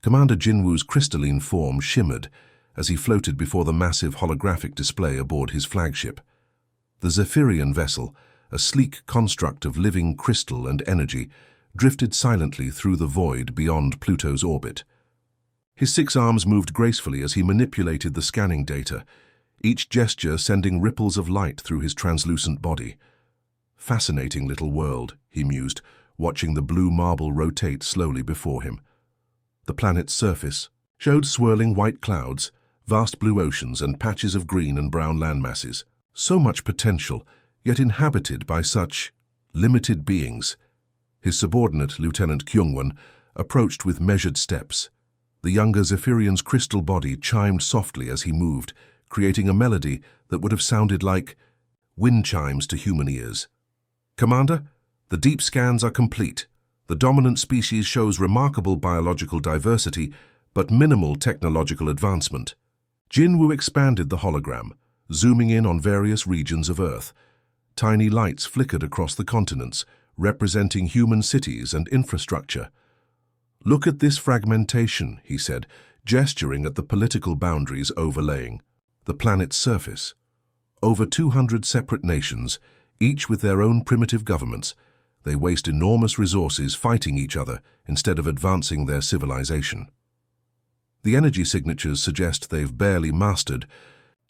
Commander Jinwoo's crystalline form shimmered as he floated before the massive holographic display aboard his flagship. The Zephyrian vessel, a sleek construct of living crystal and energy, drifted silently through the void beyond Pluto's orbit. His 6 arms moved gracefully as he manipulated the scanning data, each gesture sending ripples of light through his translucent body. Fascinating little world, he mused, watching the blue marble rotate slowly before him. The planet's surface showed swirling white clouds, vast blue oceans, and patches of green and brown landmasses. So much potential, yet inhabited by such limited beings. His subordinate, Lieutenant Kyungwon, approached with measured steps. The younger Zephyrian's crystal body chimed softly as he moved, creating a melody that would have sounded like wind chimes to human ears. "Commander, the deep scans are complete. The dominant species shows remarkable biological diversity, but minimal technological advancement." Jinwoo expanded the hologram, zooming in on various regions of Earth. Tiny lights flickered across the continents, representing human cities and infrastructure. "Look at this fragmentation," he said, gesturing at the political boundaries overlaying the planet's surface. Over 200 separate nations, each with their own primitive governments. They waste enormous resources fighting each other instead of advancing their civilization. The energy signatures suggest they've barely mastered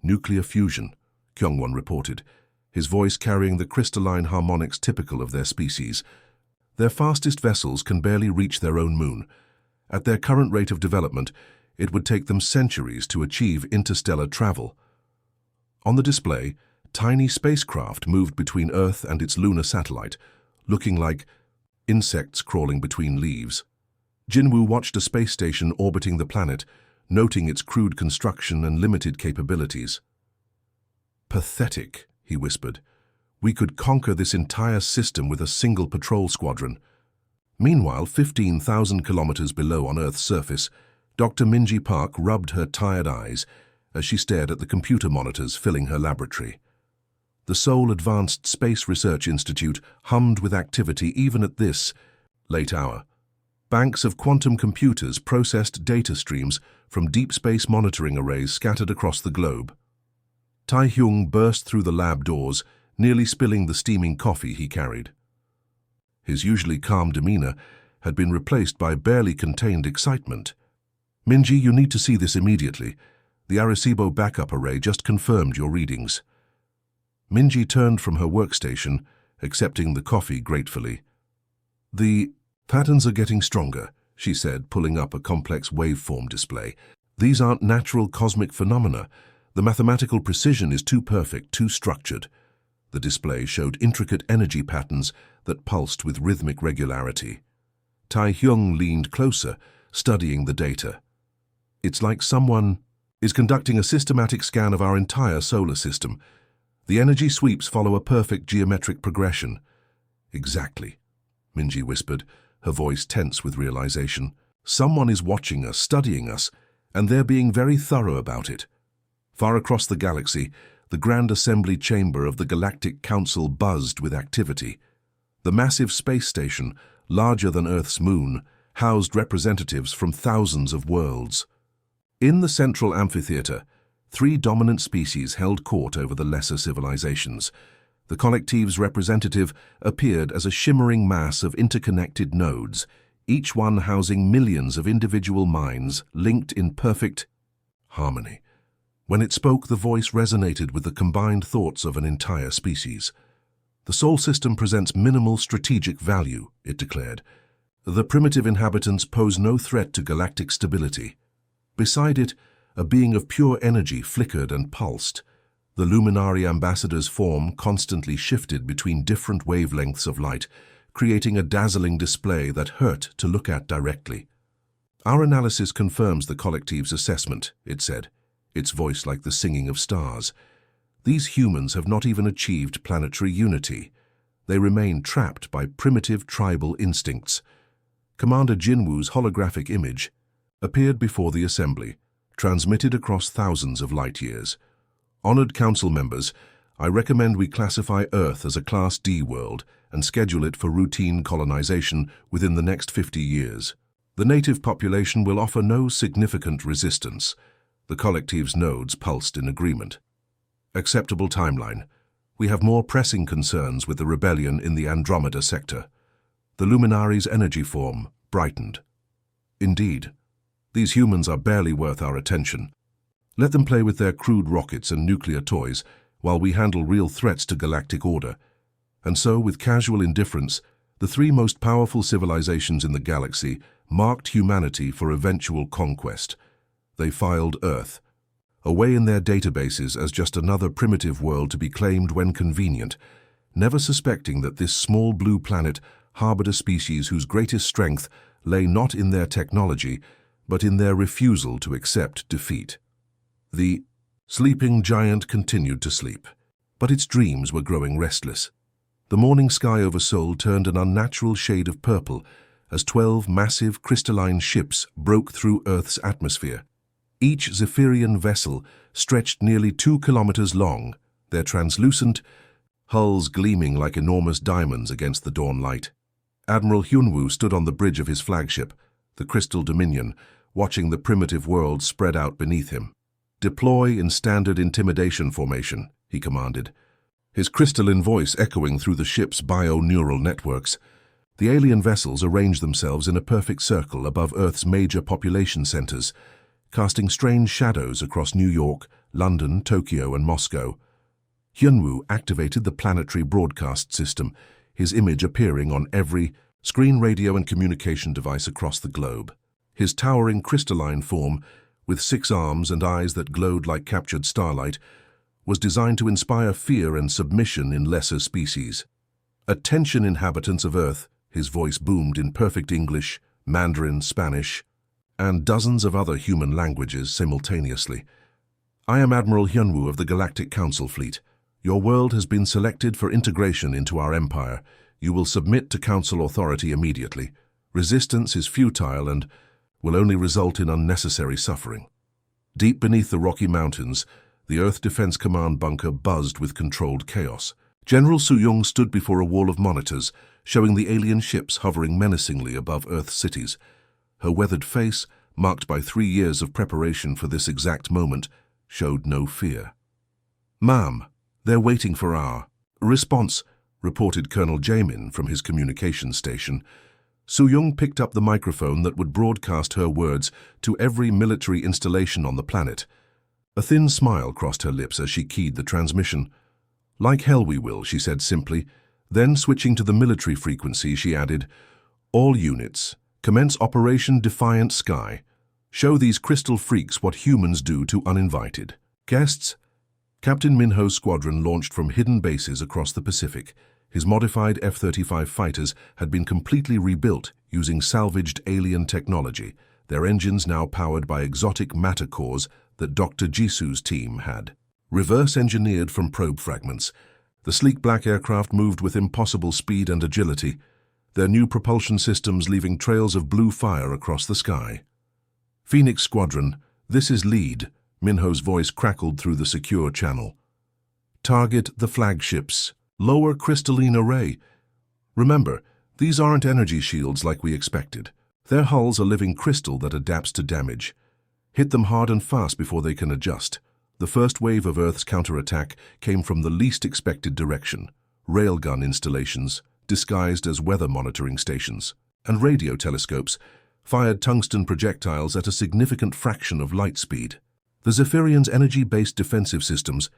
nuclear fusion, Kyungwon reported, his voice carrying the crystalline harmonics typical of their species. Their fastest vessels can barely reach their own moon. At their current rate of development, it would take them centuries to achieve interstellar travel. On the display, tiny spacecraft moved between Earth and its lunar satellite, looking like insects crawling between leaves. Jinwoo watched a space station orbiting the planet, noting its crude construction and limited capabilities. "Pathetic," he whispered. "We could conquer this entire system with a single patrol squadron." Meanwhile, 15,000 kilometers below on Earth's surface, Dr. Minji Park rubbed her tired eyes as she stared at the computer monitors filling her laboratory. The Seoul Advanced Space Research Institute hummed with activity even at this late hour. Banks of quantum computers processed data streams from deep space monitoring arrays scattered across the globe. Tae-hyung burst through the lab doors, nearly spilling the steaming coffee he carried. His usually calm demeanor had been replaced by barely contained excitement. "Minji, you need to see this immediately. The Arecibo backup array just confirmed your readings." Minji turned from her workstation, accepting the coffee gratefully. "The patterns are getting stronger," she said, pulling up a complex waveform display. "These aren't natural cosmic phenomena. The mathematical precision is too perfect, too structured." The display showed intricate energy patterns that pulsed with rhythmic regularity. Tae-hyung leaned closer, studying the data. "It's like someone is conducting a systematic scan of our entire solar system. The energy sweeps follow a perfect geometric progression." "Exactly," Minji whispered, her voice tense with realization. "Someone is watching us, studying us, and they're being very thorough about it." Far across the galaxy, the Grand Assembly Chamber of the Galactic Council buzzed with activity. The massive space station, larger than Earth's moon, housed representatives from thousands of worlds. In the central amphitheater, 3 dominant species held court over the lesser civilizations. The collective's representative appeared as a shimmering mass of interconnected nodes, each one housing millions of individual minds linked in perfect harmony. When it spoke, the voice resonated with the combined thoughts of an entire species. "The Sol system presents minimal strategic value," it declared. "The primitive inhabitants pose no threat to galactic stability." Beside it, a being of pure energy flickered and pulsed. The luminary ambassador's form constantly shifted between different wavelengths of light, creating a dazzling display that hurt to look at directly. "Our analysis confirms the collective's assessment," it said, its voice like the singing of stars. "These humans have not even achieved planetary unity. They remain trapped by primitive tribal instincts." Commander Jinwoo's holographic image appeared before the assembly, transmitted across thousands of light years. "Honored council members, I recommend we classify Earth as a Class D world and schedule it for routine colonization within the next 50 years. The native population will offer no significant resistance. The collective's nodes pulsed in agreement. Acceptable timeline. We have more pressing concerns with the rebellion in the Andromeda sector. The Luminary's energy form brightened. Indeed, these humans are barely worth our attention. Let them play with their crude rockets and nuclear toys while we handle real threats to galactic order. And so, with casual indifference, the three most powerful civilizations in the galaxy marked humanity for eventual conquest. They filed Earth away in their databases as just another primitive world to be claimed when convenient, never suspecting that this small blue planet harbored a species whose greatest strength lay not in their technology, but in their refusal to accept defeat. The sleeping giant continued to sleep, but its dreams were growing restless. The morning sky over Seoul turned an unnatural shade of purple as 12 massive crystalline ships broke through Earth's atmosphere. Each Zephyrian vessel stretched nearly 2 kilometers long, their translucent hulls gleaming like enormous diamonds against the dawn light. Admiral Hyunwoo stood on the bridge of his flagship, the Crystal Dominion, watching the primitive world spread out beneath him. "Deploy in standard intimidation formation," he commanded, his crystalline voice echoing through the ship's bio-neural networks. The alien vessels arranged themselves in a perfect circle above Earth's major population centers, casting strange shadows across New York, London, Tokyo, and Moscow. Hyunwoo activated the planetary broadcast system, his image appearing on every screen, radio, and communication device across the globe. His towering crystalline form, with 6 arms and eyes that glowed like captured starlight, was designed to inspire fear and submission in lesser species. "Attention, inhabitants of Earth," his voice boomed in perfect English, Mandarin, Spanish, and dozens of other human languages simultaneously. "I am Admiral Hyunwoo of the Galactic Council Fleet. Your world has been selected for integration into our empire. You will submit to Council authority immediately. Resistance is futile and will only result in unnecessary suffering." Deep beneath the Rocky Mountains, the Earth Defense Command bunker buzzed with controlled chaos. General Soo-young stood before a wall of monitors, showing the alien ships hovering menacingly above Earth's cities. Her weathered face, marked by 3 years of preparation for this exact moment, showed no fear. "Ma'am, they're waiting for our response," reported Colonel Jamin from his communications station. Soo-young picked up the microphone that would broadcast her words to every military installation on the planet. A thin smile crossed her lips as she keyed the transmission. "Like hell we will," she said simply. Then, switching to the military frequency, she added, "All units, commence Operation Defiant Sky. Show these crystal freaks what humans do to uninvited guests." Captain Minho's squadron launched from hidden bases across the Pacific. His modified F-35 fighters had been completely rebuilt using salvaged alien technology, their engines now powered by exotic matter cores that Dr. Jisu's team had reverse-engineered from probe fragments. The sleek black aircraft moved with impossible speed and agility, their new propulsion systems leaving trails of blue fire across the sky. "Phoenix Squadron, this is Lead," Minho's voice crackled through the secure channel. "Target the flagships. Lower crystalline array. Remember, these aren't energy shields like we expected. Their hulls are living crystal that adapts to damage. Hit them hard and fast before they can adjust." The first wave of Earth's counterattack came from the least expected direction: railgun installations, disguised as weather monitoring stations, and radio telescopes fired tungsten projectiles at a significant fraction of light speed. The Zephyrians' energy-based defensive systems,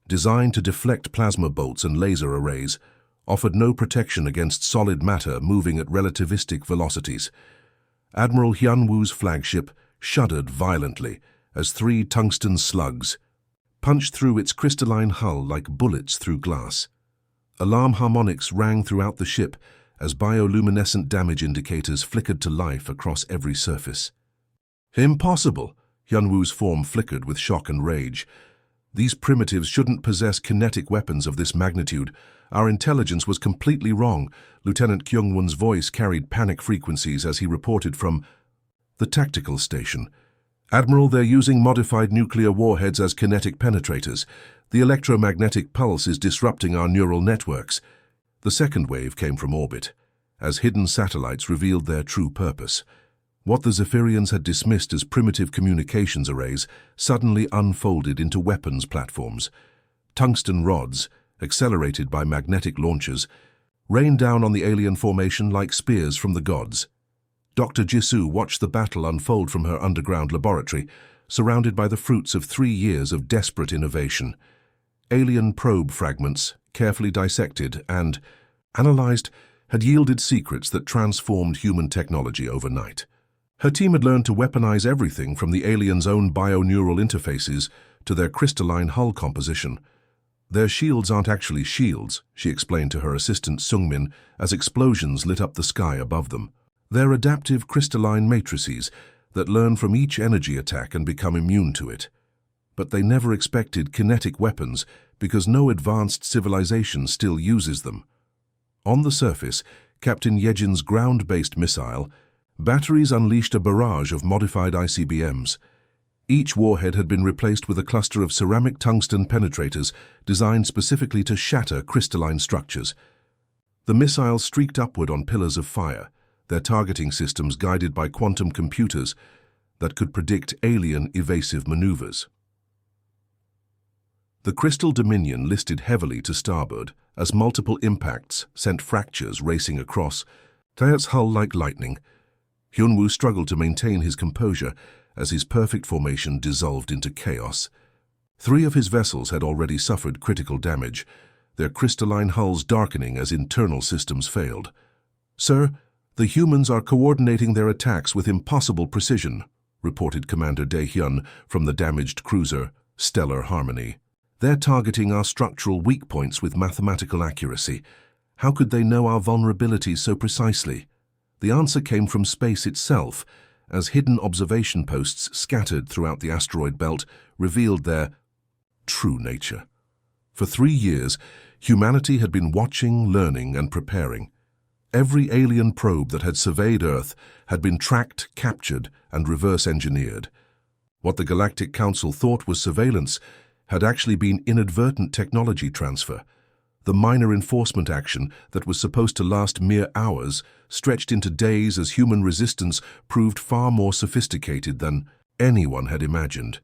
designed to deflect plasma bolts and laser arrays, offered no protection against solid matter moving at relativistic velocities. Admiral Hyunwoo's flagship shuddered violently as 3 tungsten slugs punched through its crystalline hull like bullets through glass. Alarm harmonics rang throughout the ship as bioluminescent damage indicators flickered to life across every surface. "Impossible!" Hyunwoo's form flickered with shock and rage. "These primitives shouldn't possess kinetic weapons of this magnitude. Our intelligence was completely wrong." Lieutenant Kyung-won's voice carried panic frequencies as he reported from the tactical station. "Admiral, they're using modified nuclear warheads as kinetic penetrators. The electromagnetic pulse is disrupting our neural networks." The second wave came from orbit, as hidden satellites revealed their true purpose. What the Zephyrians had dismissed as primitive communications arrays suddenly unfolded into weapons platforms. Tungsten rods, accelerated by magnetic launchers, rained down on the alien formation like spears from the gods. Dr. Jisoo watched the battle unfold from her underground laboratory, surrounded by the fruits of 3 years of desperate innovation. Alien probe fragments, carefully dissected and analyzed, had yielded secrets that transformed human technology overnight. Her team had learned to weaponize everything from the aliens' own bioneural interfaces to their crystalline hull composition. Their shields aren't actually shields, she explained to her assistant Sungmin as explosions lit up the sky above them. They're adaptive crystalline matrices that learn from each energy attack and become immune to it. But they never expected kinetic weapons because no advanced civilization still uses them. On the surface, Captain Yejin's ground-based missile, batteries unleashed a barrage of modified ICBMs. Each warhead had been replaced with a cluster of ceramic tungsten penetrators designed specifically to shatter crystalline structures. The missiles streaked upward on pillars of fire, their targeting systems guided by quantum computers that could predict alien evasive maneuvers. The Crystal Dominion listed heavily to starboard as multiple impacts sent fractures racing across Tayat's hull like lightning. Hyunwoo struggled to maintain his composure as his perfect formation dissolved into chaos. 3 of his vessels had already suffered critical damage, their crystalline hulls darkening as internal systems failed. "Sir, the humans are coordinating their attacks with impossible precision," reported Commander Dae-hyun from the damaged cruiser Stellar Harmony. "They're targeting our structural weak points with mathematical accuracy. How could they know our vulnerabilities so precisely?" The answer came from space itself, as hidden observation posts scattered throughout the asteroid belt revealed their true nature. For 3 years, humanity had been watching, learning, and preparing. Every alien probe that had surveyed Earth had been tracked, captured, and reverse-engineered. What the Galactic Council thought was surveillance had actually been inadvertent technology transfer. The minor enforcement action that was supposed to last mere hours stretched into days as human resistance proved far more sophisticated than anyone had imagined.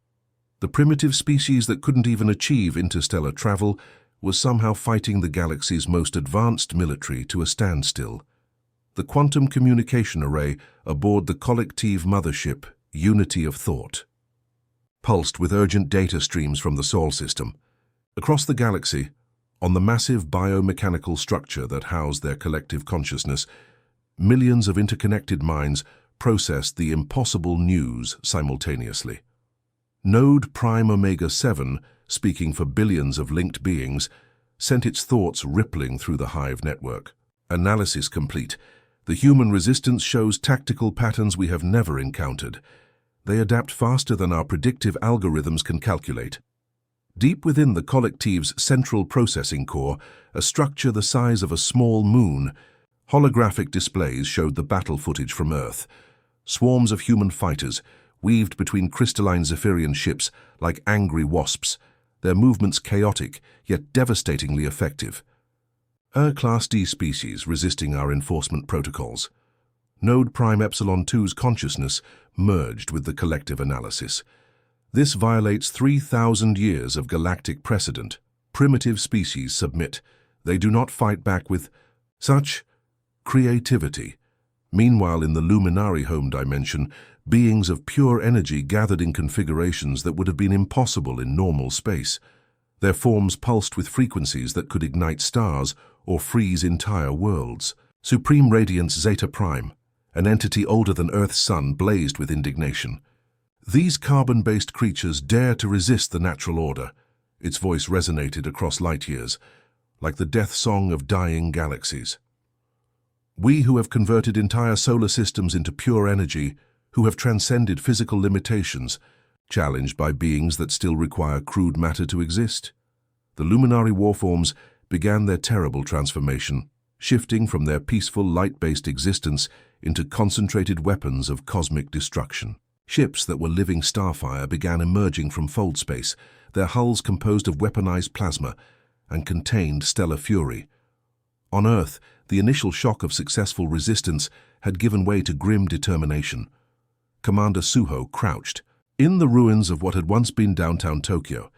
The primitive species that couldn't even achieve interstellar travel was somehow fighting the galaxy's most advanced military to a standstill. The quantum communication array aboard the collective mothership, Unity of Thought, pulsed with urgent data streams from the Sol system. Across the galaxy, on the massive biomechanical structure that housed their collective consciousness, millions of interconnected minds processed the impossible news simultaneously. Node Prime Omega 7, speaking for billions of linked beings, sent its thoughts rippling through the hive network. Analysis complete. The human resistance shows tactical patterns we have never encountered. They adapt faster than our predictive algorithms can calculate. Deep within the collective's central processing core, a structure the size of a small moon, holographic displays showed the battle footage from Earth. Swarms of human fighters, weaved between crystalline Zephyrian ships like angry wasps, their movements chaotic, yet devastatingly effective. Class D species resisting our enforcement protocols. Node Prime Epsilon 2's consciousness merged with the collective analysis. This violates 3,000 years of galactic precedent. Primitive species submit. They do not fight back with such creativity. Meanwhile, in the Luminary home dimension, beings of pure energy gathered in configurations that would have been impossible in normal space. Their forms pulsed with frequencies that could ignite stars or freeze entire worlds. Supreme Radiance Zeta Prime, an entity older than Earth's sun, blazed with indignation. "These carbon-based creatures dare to resist the natural order." Its voice resonated across light years, like the death song of dying galaxies. "We who have converted entire solar systems into pure energy, who have transcended physical limitations, challenged by beings that still require crude matter to exist." The Luminary warforms began their terrible transformation, shifting from their peaceful light-based existence into concentrated weapons of cosmic destruction. Ships that were living starfire began emerging from fold space, their hulls composed of weaponized plasma and contained stellar fury. On Earth, the initial shock of successful resistance had given way to grim determination. Commander Suho crouched, in the ruins of what had once been downtown Tokyo,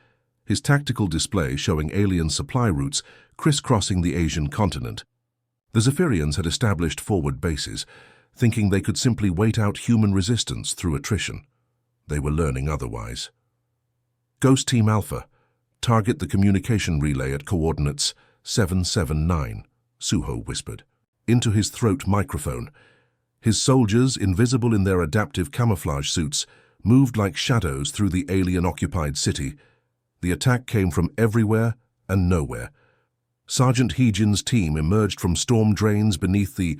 his tactical display showing alien supply routes crisscrossing the Asian continent. The Zephyrians had established forward bases, thinking they could simply wait out human resistance through attrition. They were learning otherwise. Ghost Team Alpha, target the communication relay at coordinates 779, Suho whispered, into his throat microphone. His soldiers, invisible in their adaptive camouflage suits, moved like shadows through the alien-occupied city. The attack came from everywhere and nowhere. Sergeant Heejin's team emerged from storm drains beneath the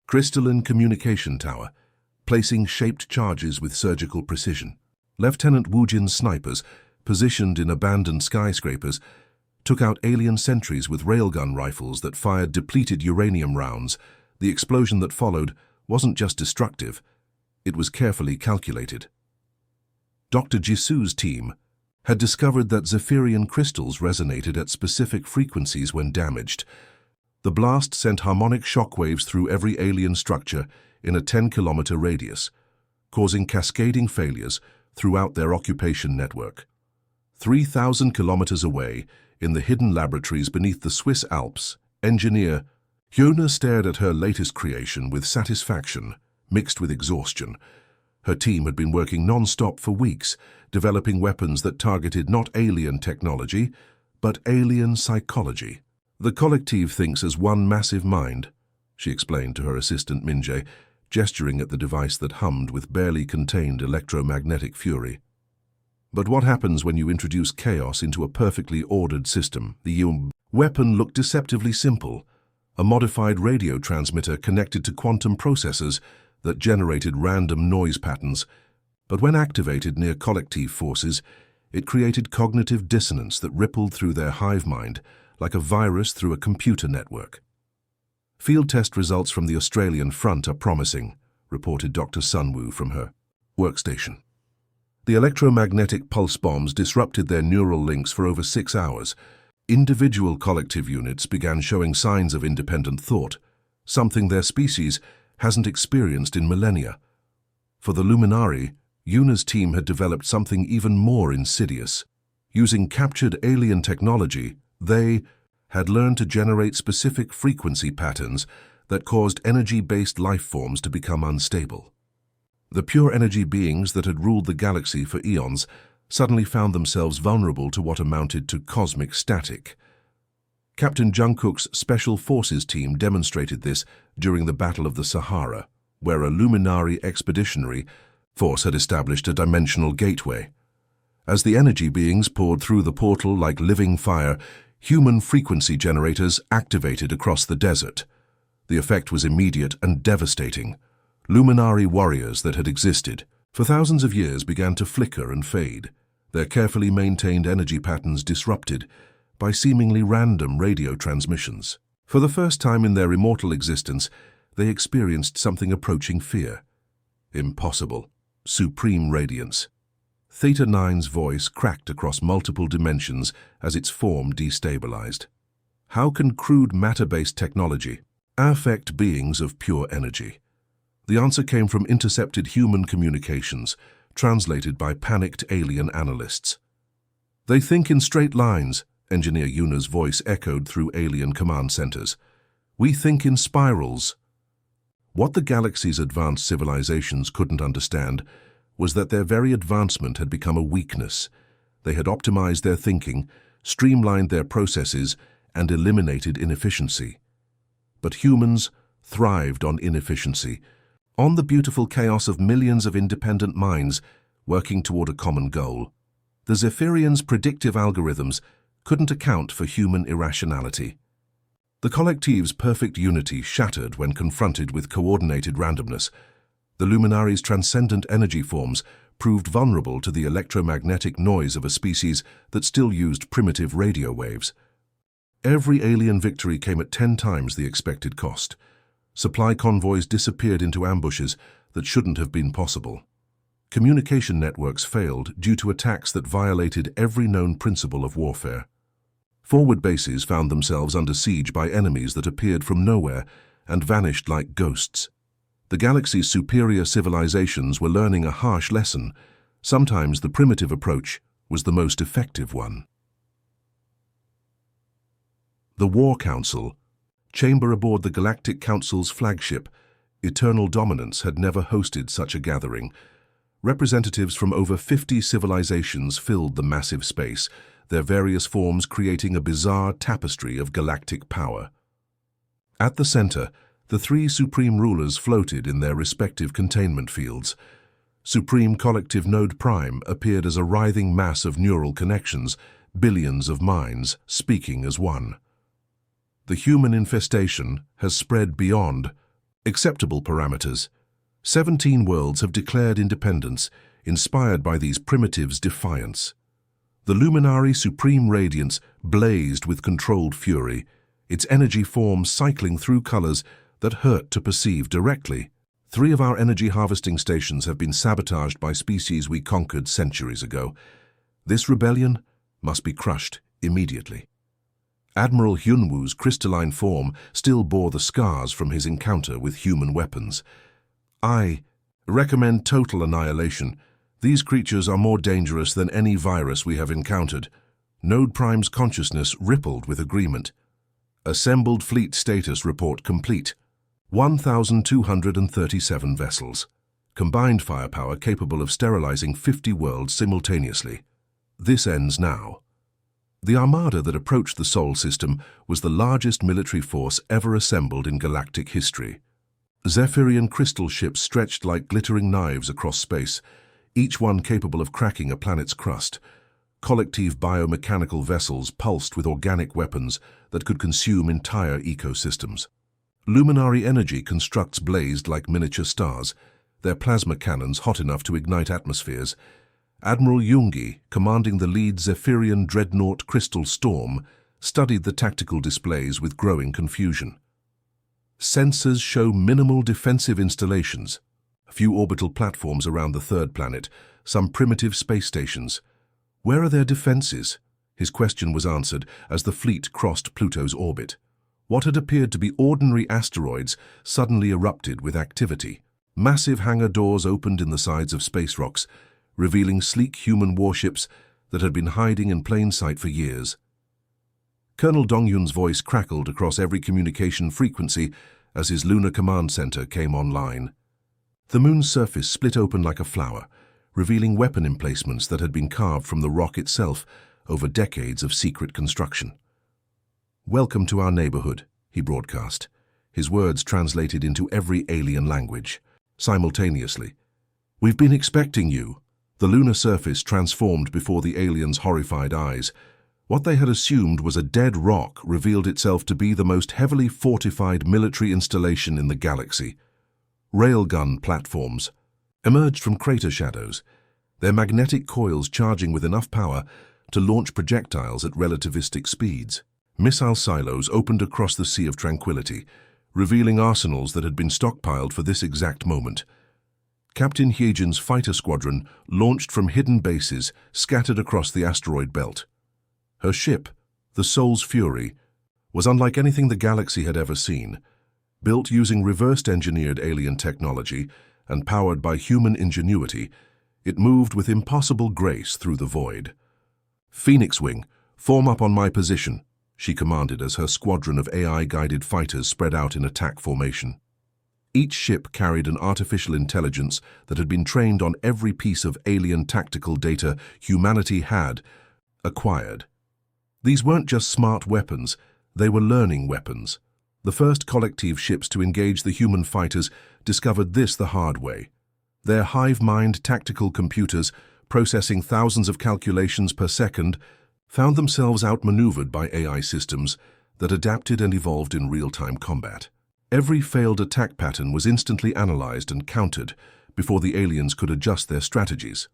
crystalline communication tower, placing shaped charges with surgical precision. Lieutenant Woojin's snipers, positioned in abandoned skyscrapers, took out alien sentries with railgun rifles that fired depleted uranium rounds. The explosion that followed wasn't just destructive, it was carefully calculated. Dr. Jisu's team had discovered that Zephyrian crystals resonated at specific frequencies when damaged. The blast sent harmonic shockwaves through every alien structure in a 10-kilometer radius, causing cascading failures throughout their occupation network. 3,000 kilometers away, in the hidden laboratories beneath the Swiss Alps, engineer Hyuna stared at her latest creation with satisfaction, mixed with exhaustion. Her team had been working non-stop for weeks, developing weapons that targeted not alien technology, but alien psychology. The collective thinks as one massive mind, she explained to her assistant Minjae, gesturing at the device that hummed with barely contained electromagnetic fury. But what happens when you introduce chaos into a perfectly ordered system? The weapon looked deceptively simple, a modified radio transmitter connected to quantum processors that generated random noise patterns, but when activated near collective forces, it created cognitive dissonance that rippled through their hive mind like a virus through a computer network. Field test results from the Australian front are promising, reported Dr. Sunwoo from her workstation. The electromagnetic pulse bombs disrupted their neural links for over 6 hours. Individual collective units began showing signs of independent thought, something their species hasn't experienced in millennia. For the Luminari, Yuna's team had developed something even more insidious. Using captured alien technology, they had learned to generate specific frequency patterns that caused energy-based life forms to become unstable. The pure energy beings that had ruled the galaxy for eons suddenly found themselves vulnerable to what amounted to cosmic static. Captain Jungkook's Special Forces team demonstrated this during the Battle of the Sahara, where a Luminari expeditionary force had established a dimensional gateway. As the energy beings poured through the portal like living fire, human frequency generators activated across the desert. The effect was immediate and devastating. Luminari warriors that had existed for thousands of years began to flicker and fade, their carefully maintained energy patterns disrupted by seemingly random radio transmissions. For the first time in their immortal existence, they experienced something approaching fear. Impossible. Supreme radiance. Theta 9's voice cracked across multiple dimensions as its form destabilized. How can crude matter-based technology affect beings of pure energy? The answer came from intercepted human communications, translated by panicked alien analysts. They think in straight lines, Engineer Yuna's voice echoed through alien command centers. We think in spirals. What the galaxy's advanced civilizations couldn't understand was that their very advancement had become a weakness. They had optimized their thinking, streamlined their processes, and eliminated inefficiency. But humans thrived on inefficiency, on the beautiful chaos of millions of independent minds working toward a common goal. The Zephyrians' predictive algorithms couldn't account for human irrationality. The collective's perfect unity shattered when confronted with coordinated randomness. The Luminari's transcendent energy forms proved vulnerable to the electromagnetic noise of a species that still used primitive radio waves. Every alien victory came at 10 times the expected cost. Supply convoys disappeared into ambushes that shouldn't have been possible. Communication networks failed due to attacks that violated every known principle of warfare. Forward bases found themselves under siege by enemies that appeared from nowhere and vanished like ghosts. The galaxy's superior civilizations were learning a harsh lesson. Sometimes the primitive approach was the most effective one. The War Council, chamber aboard the Galactic Council's flagship, Eternal Dominance, had never hosted such a gathering. Representatives from over 50 civilizations filled the massive space, their various forms creating a bizarre tapestry of galactic power. At the center, the three supreme rulers floated in their respective containment fields. Supreme Collective Node Prime appeared as a writhing mass of neural connections, billions of minds speaking as one. The human infestation has spread beyond acceptable parameters. 17 worlds have declared independence, inspired by these primitives' defiance. The luminary supreme radiance blazed with controlled fury, its energy forms cycling through colors that hurt to perceive directly. 3 of our energy harvesting stations have been sabotaged by species we conquered centuries ago. This rebellion must be crushed immediately. Admiral Hyunwoo's crystalline form still bore the scars from his encounter with human weapons. I recommend total annihilation. These creatures are more dangerous than any virus we have encountered. Node Prime's consciousness rippled with agreement. Assembled fleet status report complete. 1,237 vessels. Combined firepower capable of sterilizing 50 worlds simultaneously. This ends now. The armada that approached the Sol system was the largest military force ever assembled in galactic history. Zephyrian crystal ships stretched like glittering knives across space, each one capable of cracking a planet's crust. Collective biomechanical vessels pulsed with organic weapons that could consume entire ecosystems. Luminary energy constructs blazed like miniature stars, their plasma cannons hot enough to ignite atmospheres. Admiral Yoongi, commanding the lead Zephyrian dreadnought Crystal Storm, studied the tactical displays with growing confusion. Sensors show minimal defensive installations, a few orbital platforms around the third planet, some primitive space stations. Where are their defenses? His question was answered as the fleet crossed Pluto's orbit. What had appeared to be ordinary asteroids suddenly erupted with activity. Massive hangar doors opened in the sides of Space Rocks, revealing sleek human warships that had been hiding in plain sight for years. Colonel Dongyun's voice crackled across every communication frequency as his lunar command center came online. The moon's surface split open like a flower, revealing weapon emplacements that had been carved from the rock itself over decades of secret construction. "Welcome to our neighborhood," he broadcast, his words translated into every alien language. Simultaneously, "We've been expecting you." The lunar surface transformed before the aliens' horrified eyes. What they had assumed was a dead rock revealed itself to be the most heavily fortified military installation in the galaxy. Railgun platforms emerged from crater shadows, their magnetic coils charging with enough power to launch projectiles at relativistic speeds. Missile silos opened across the Sea of Tranquility, revealing arsenals that had been stockpiled for this exact moment. Captain Hyejin's fighter squadron launched from hidden bases scattered across the asteroid belt. Her ship, the Sol's Fury, was unlike anything the galaxy had ever seen. Built using reversed-engineered alien technology and powered by human ingenuity, it moved with impossible grace through the void. "Phoenix Wing, form up on my position," she commanded as her squadron of AI-guided fighters spread out in attack formation. Each ship carried an artificial intelligence that had been trained on every piece of alien tactical data humanity had acquired. These weren't just smart weapons, they were learning weapons. The first collective ships to engage the human fighters discovered this the hard way. Their hive-mind tactical computers, processing thousands of calculations per second, found themselves outmaneuvered by AI systems that adapted and evolved in real-time combat. Every failed attack pattern was instantly analyzed and countered before the aliens could adjust their strategies.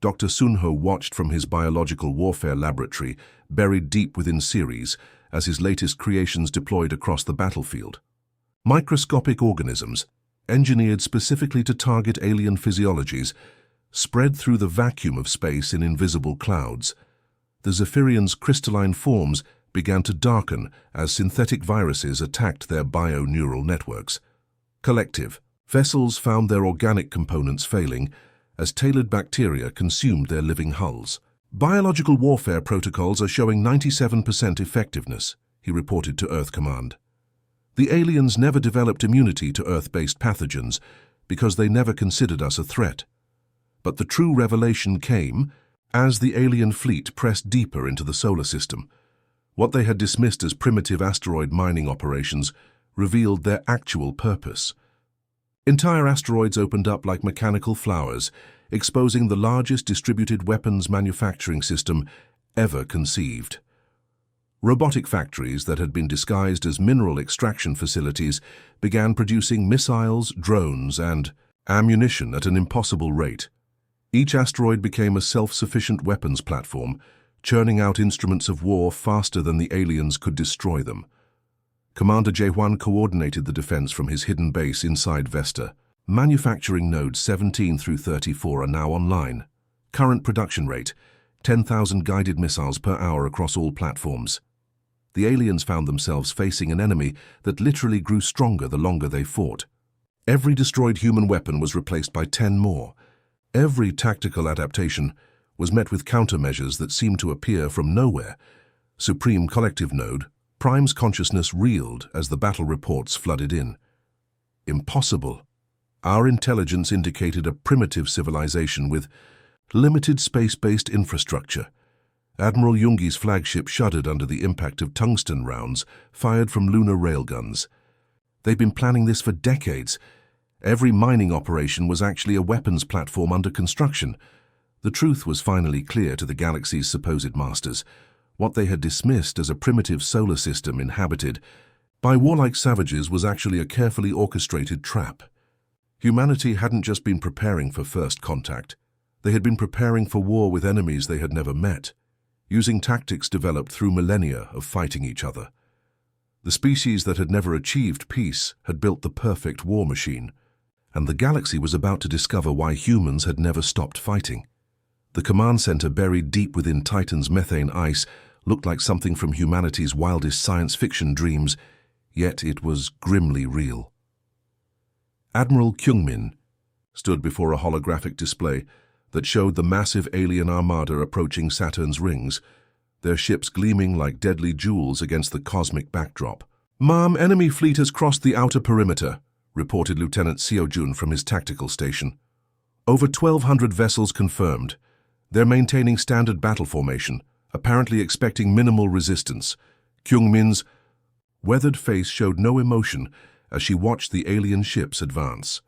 Dr. Sunho watched from his biological warfare laboratory, buried deep within Ceres, as his latest creations deployed across the battlefield. Microscopic organisms, engineered specifically to target alien physiologies, spread through the vacuum of space in invisible clouds. The Zephyrians' crystalline forms began to darken as synthetic viruses attacked their bio-neural networks. Collective, Vessels found their organic components failing as tailored bacteria consumed their living hulls. Biological warfare protocols are showing 97% effectiveness, he reported to Earth Command. The aliens never developed immunity to Earth-based pathogens because they never considered us a threat. But the true revelation came as the alien fleet pressed deeper into the solar system. What they had dismissed as primitive asteroid mining operations revealed their actual purpose. Entire asteroids opened up like mechanical flowers, exposing the largest distributed weapons manufacturing system ever conceived. Robotic factories that had been disguised as mineral extraction facilities began producing missiles, drones, and ammunition at an impossible rate. Each asteroid became a self-sufficient weapons platform, churning out instruments of war faster than the aliens could destroy them. Commander Jae-hwan coordinated the defense from his hidden base inside Vesta. Manufacturing nodes 17 through 34 are now online. Current production rate, 10,000 guided missiles per hour across all platforms. The aliens found themselves facing an enemy that literally grew stronger the longer they fought. Every destroyed human weapon was replaced by 10 more. Every tactical adaptation was met with countermeasures that seemed to appear from nowhere. Supreme Collective Node, Prime's consciousness reeled as the battle reports flooded in. Impossible. Our intelligence indicated a primitive civilization with limited space-based infrastructure. Admiral Jungi's flagship shuddered under the impact of tungsten rounds fired from lunar railguns. They'd been planning this for decades. Every mining operation was actually a weapons platform under construction. The truth was finally clear to the galaxy's supposed masters. What they had dismissed as a primitive solar system inhabited by warlike savages was actually a carefully orchestrated trap. Humanity hadn't just been preparing for first contact. They had been preparing for war with enemies they had never met, using tactics developed through millennia of fighting each other. The species that had never achieved peace had built the perfect war machine, and the galaxy was about to discover why humans had never stopped fighting. The command center buried deep within Titan's methane ice looked like something from humanity's wildest science fiction dreams, yet it was grimly real. Admiral Kyungmin stood before a holographic display that showed the massive alien armada approaching Saturn's rings, their ships gleaming like deadly jewels against the cosmic backdrop. "Ma'am, enemy fleet has crossed the outer perimeter," reported Lieutenant Seo-jun from his tactical station. "Over 1,200 vessels confirmed. They're maintaining standard battle formation, apparently expecting minimal resistance." Kyungmin's weathered face showed no emotion as she watched the alien ships advance.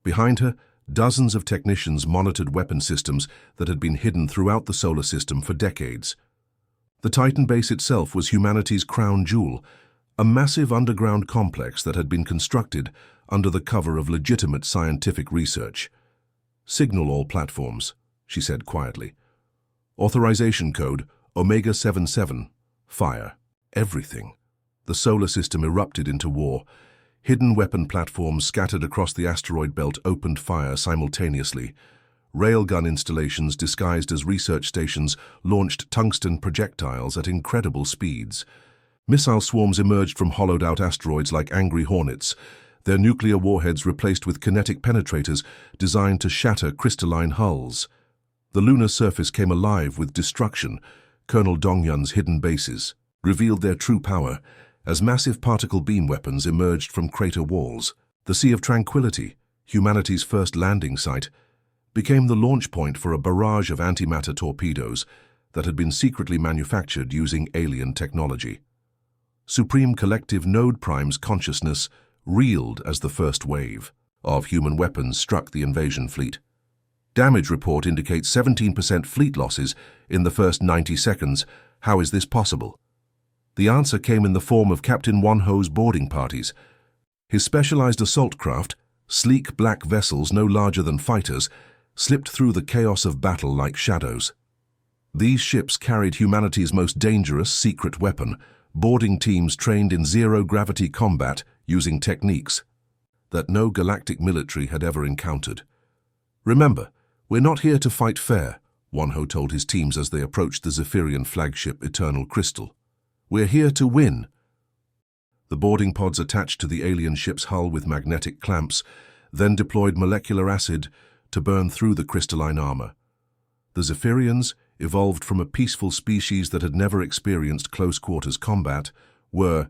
Behind her, dozens of technicians monitored weapon systems that had been hidden throughout the solar system for decades. The Titan base itself was humanity's crown jewel, a massive underground complex that had been constructed under the cover of legitimate scientific research. "Signal all platforms," she said quietly. "Authorization code Omega-77. Fire. Everything." The solar system erupted into war. Hidden weapon platforms scattered across the asteroid belt opened fire simultaneously. Railgun installations disguised as research stations launched tungsten projectiles at incredible speeds. Missile swarms emerged from hollowed-out asteroids like angry hornets, their nuclear warheads replaced with kinetic penetrators designed to shatter crystalline hulls. The lunar surface came alive with destruction. Colonel Dongyun's hidden bases revealed their true power as massive particle beam weapons emerged from crater walls. The Sea of Tranquility, humanity's first landing site, became the launch point for a barrage of antimatter torpedoes that had been secretly manufactured using alien technology. Supreme Collective Node Prime's consciousness reeled as the first wave of human weapons struck the invasion fleet. Damage report indicates 17% fleet losses in the first 90 seconds. How is this possible? The answer came in the form of Captain Won-ho's boarding parties. His specialized assault craft, sleek black vessels no larger than fighters, slipped through the chaos of battle like shadows. These ships carried humanity's most dangerous secret weapon, boarding teams trained in zero-gravity combat using techniques that no galactic military had ever encountered. "Remember, we're not here to fight fair," Won-ho told his teams as they approached the Zephyrian flagship Eternal Crystal. "We're here to win." The boarding pods attached to the alien ship's hull with magnetic clamps, then deployed molecular acid to burn through the crystalline armor. The Zephyrians, evolved from a peaceful species that had never experienced close-quarters combat, were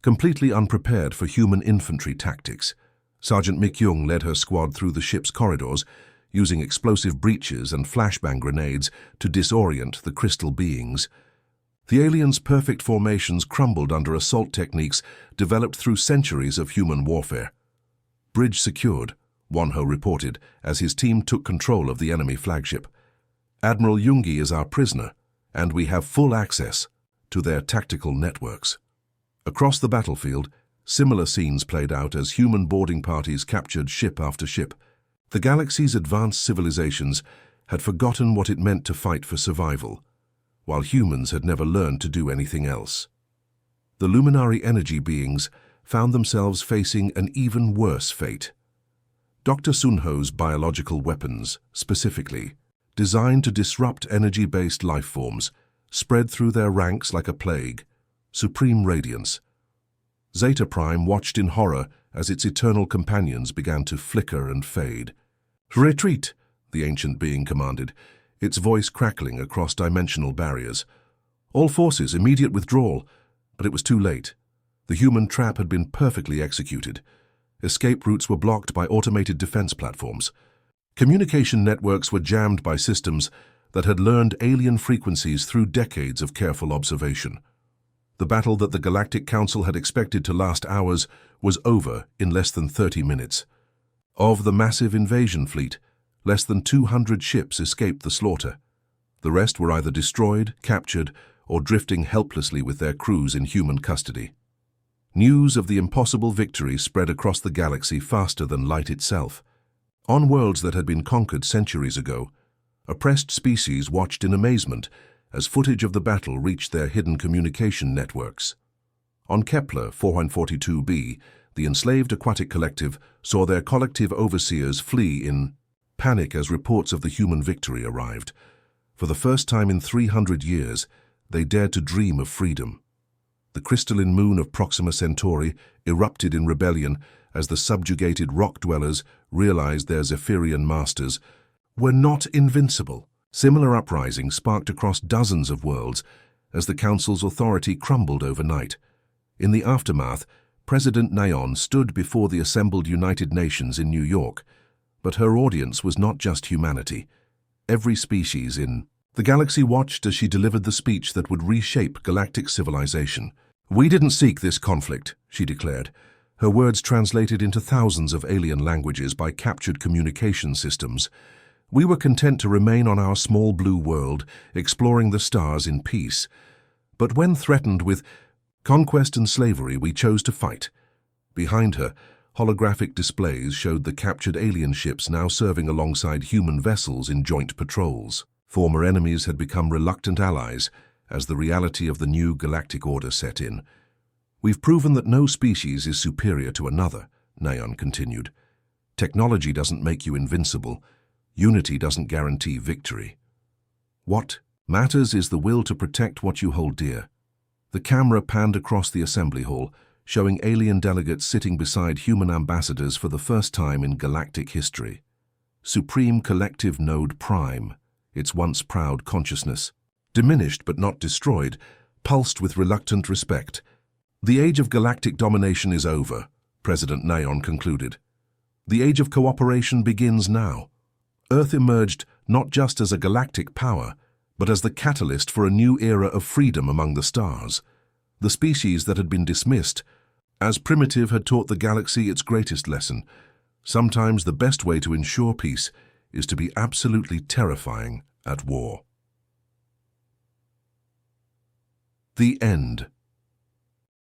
completely unprepared for human infantry tactics. Sergeant Mi-kyung led her squad through the ship's corridors, using explosive breaches and flashbang grenades to disorient the crystal beings. The aliens' perfect formations crumbled under assault techniques developed through centuries of human warfare. "Bridge secured," Wonho reported as his team took control of the enemy flagship. "Admiral Yoongi is our prisoner, and we have full access to their tactical networks." Across the battlefield, similar scenes played out as human boarding parties captured ship after ship. The galaxy's advanced civilizations had forgotten what it meant to fight for survival, while humans had never learned to do anything else. The luminary energy beings found themselves facing an even worse fate. Dr. Sunho's biological weapons, specifically, designed to disrupt energy-based life forms, spread through their ranks like a plague. Supreme radiance. Zeta Prime watched in horror as its eternal companions began to flicker and fade. "Retreat," the ancient being commanded, its voice crackling across dimensional barriers. All forces, immediate withdrawal, but it was too late. The human trap had been perfectly executed. Escape routes were blocked by automated defense platforms. Communication networks were jammed by systems that had learned alien frequencies through decades of careful observation. The battle that the Galactic Council had expected to last hours was over in less than 30 minutes. Of the massive invasion fleet, less than 200 ships escaped the slaughter. The rest were either destroyed, captured, or drifting helplessly with their crews in human custody. News of the impossible victory spread across the galaxy faster than light itself. On worlds that had been conquered centuries ago, oppressed species watched in amazement as footage of the battle reached their hidden communication networks. On Kepler 442b, the enslaved aquatic collective saw their collective overseers flee in panic as reports of the human victory arrived. For the first time in 300 years, they dared to dream of freedom. The crystalline moon of Proxima Centauri erupted in rebellion as the subjugated rock-dwellers realized their Zephyrian masters were not invincible. Similar uprisings sparked across dozens of worlds as the Council's authority crumbled overnight. In the aftermath, President Naeon stood before the assembled United Nations in New York, but her audience was not just humanity. Every species in the galaxy watched as she delivered the speech that would reshape galactic civilization. "We didn't seek this conflict," she declared, her words translated into thousands of alien languages by captured communication systems. "We were content to remain on our small blue world, exploring the stars in peace. But when threatened with conquest and slavery, we chose to fight." Behind her, holographic displays showed the captured alien ships now serving alongside human vessels in joint patrols. Former enemies had become reluctant allies as the reality of the new galactic order set in. "We've proven that no species is superior to another," Naeon continued. "Technology doesn't make you invincible. Unity doesn't guarantee victory. What matters is the will to protect what you hold dear." The camera panned across the assembly hall, showing alien delegates sitting beside human ambassadors for the first time in galactic history. Supreme Collective Node Prime, its once proud consciousness, diminished but not destroyed, pulsed with reluctant respect. "The age of galactic domination is over," President Naeon concluded. "The age of cooperation begins now." Earth emerged not just as a galactic power, but as the catalyst for a new era of freedom among the stars. The species that had been dismissed as primitive had taught the galaxy its greatest lesson. Sometimes the best way to ensure peace is to be absolutely terrifying at war. The end.